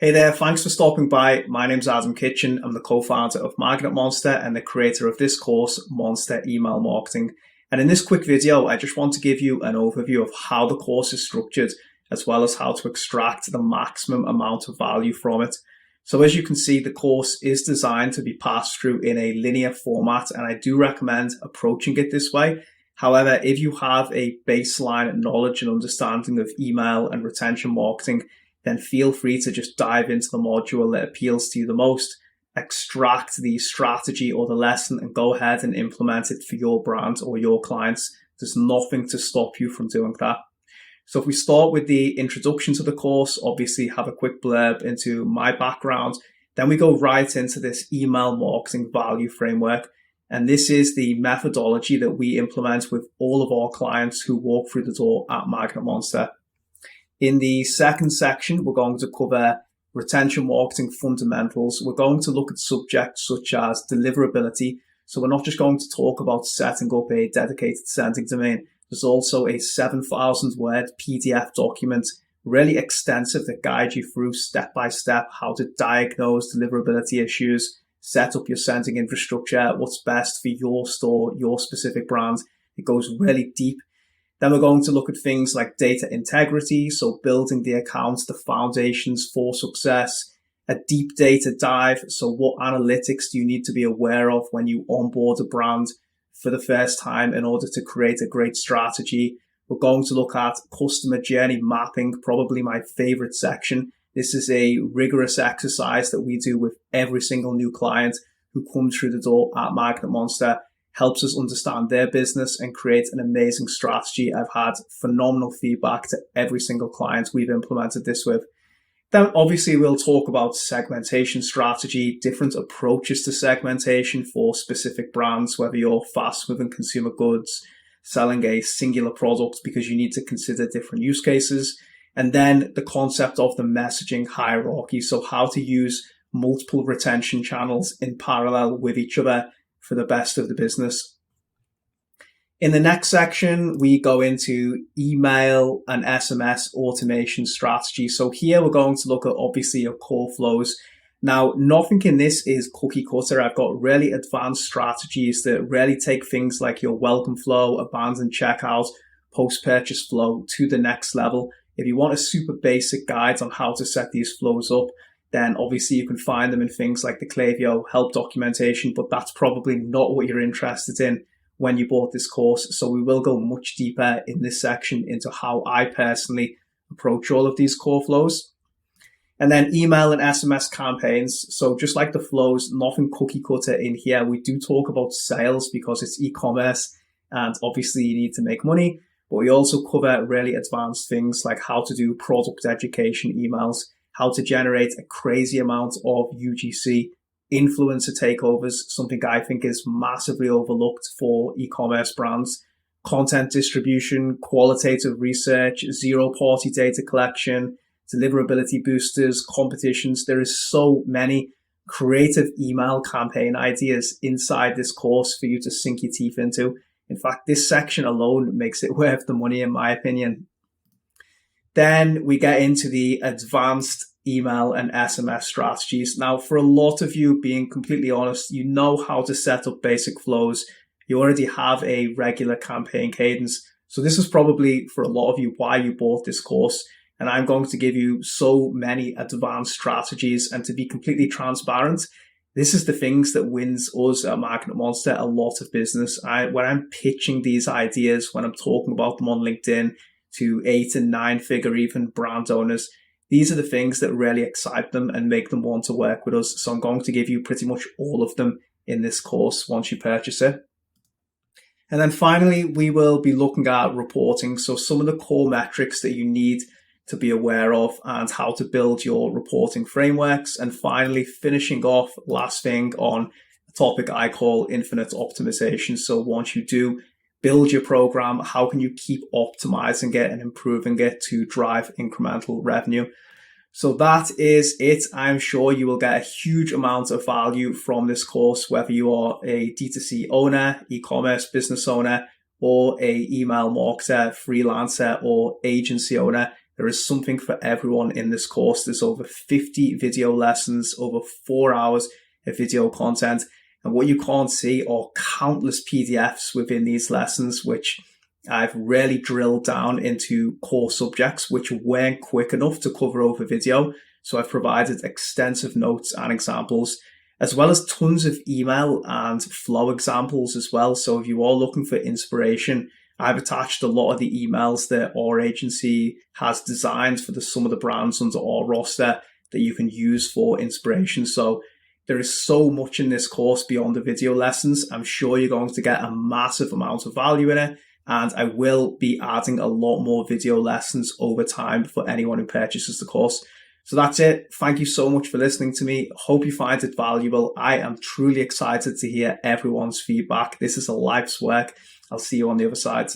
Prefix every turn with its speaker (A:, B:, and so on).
A: Hey there, thanks for stopping by. My name's Adam Kitchen. I'm the co-founder of Magnet Monster and the creator of this course, Monster Email Marketing. And in this quick video, I just want to give you an overview of how the course is structured, as well as how to extract the maximum amount of value from it. So as you can see, the course is designed to be passed through in a linear format, and I do recommend approaching it this way. However, if you have a baseline knowledge and understanding of email and retention marketing, then feel free to just dive into the module that appeals to you the most, extract the strategy or the lesson, and go ahead and implement it for your brand or your clients. There's nothing to stop you from doing that. So if we start with the introduction to the course, obviously have a quick blurb into my background, then we go right into this email marketing value framework. And this is the methodology that we implement with all of our clients who walk through the door at Magnet Monster. In the second section, we're going to cover retention marketing fundamentals. We're going to look at subjects such as deliverability. So we're not just going to talk about setting up a dedicated sending domain. There's also a 7,000 word PDF document, really extensive, that guides you through step by step how to diagnose deliverability issues, set up your sending infrastructure, what's best for your store, your specific brand. It goes really deep. Then we're going to look at things like data integrity, so building the accounts, the foundations for success, a deep data dive, so what analytics do you need to be aware of when you onboard a brand for the first time in order to create a great strategy. We're going to look at customer journey mapping, probably my favorite section. This is a rigorous exercise that we do with every single new client who comes through the door at Magnet Monster. Helps us understand their business and create an amazing strategy. I've had phenomenal feedback to every single client we've implemented this with. Then obviously we'll talk about segmentation strategy, different approaches to segmentation for specific brands, whether you're fast moving consumer goods, selling a singular product, because you need to consider different use cases. And then the concept of the messaging hierarchy. So how to use multiple retention channels in parallel with each other for the best of the business. In the next section, we go into email and SMS automation strategy. So here we're going to look at obviously your core flows. Now, nothing in this is cookie cutter. I've got really advanced strategies that really take things like your welcome flow, abandoned checkout, post-purchase flow to the next level. If you want a super basic guide on how to set these flows up, then obviously you can find them in things like the Klaviyo help documentation, but that's probably not what you're interested in when you bought this course. So we will go much deeper in this section into how I personally approach all of these core flows. And then email and SMS campaigns. So just like the flows, nothing cookie cutter in here. We do talk about sales because it's e-commerce and obviously you need to make money, but we also cover really advanced things like how to do product education emails, how to generate a crazy amount of UGC, influencer takeovers, something I think is massively overlooked for e-commerce brands, content distribution, qualitative research, zero-party data collection, deliverability boosters, competitions. There is so many creative email campaign ideas inside this course for you to sink your teeth into. In fact, this section alone makes it worth the money, in my opinion. Then we get into the advanced email and SMS strategies. Now, for a lot of you, being completely honest, you know how to set up basic flows. You already have a regular campaign cadence. So this is probably for a lot of you why you bought this course. And I'm going to give you so many advanced strategies. And to be completely transparent, this is the things that wins us at Magnet Monster a lot of business. When I'm pitching these ideas, when I'm talking about them on LinkedIn, to 8 and 9 figure even brand owners, these are the things that really excite them and make them want to work with us. So I'm going to give you pretty much all of them in this course once you purchase it. And then finally, we will be looking at reporting. So some of the core metrics that you need to be aware of and how to build your reporting frameworks. And finally, finishing off, last thing on a topic I call infinite optimization. So once you do build your program, how can you keep optimizing it and improving it to drive incremental revenue? So that is it. I'm sure you will get a huge amount of value from this course, whether you are a DTC owner, e-commerce business owner, or a email marketer, freelancer, or agency owner. There is something for everyone in this course. There's over 50 video lessons, over 4 hours of video content. And what you can't see are countless PDFs within these lessons, which I've really drilled down into core subjects which weren't quick enough to cover over video. So I've provided extensive notes and examples, as well as tons of email and flow examples as well. So if you are looking for inspiration, I've attached a lot of the emails that our agency has designed for some of the brands under our roster that you can use for inspiration. So there is so much in this course beyond the video lessons. I'm sure you're going to get a massive amount of value in it. And I will be adding a lot more video lessons over time for anyone who purchases the course. So that's it. Thank you so much for listening to me. Hope you find it valuable. I am truly excited to hear everyone's feedback. This is a life's work. I'll see you on the other side.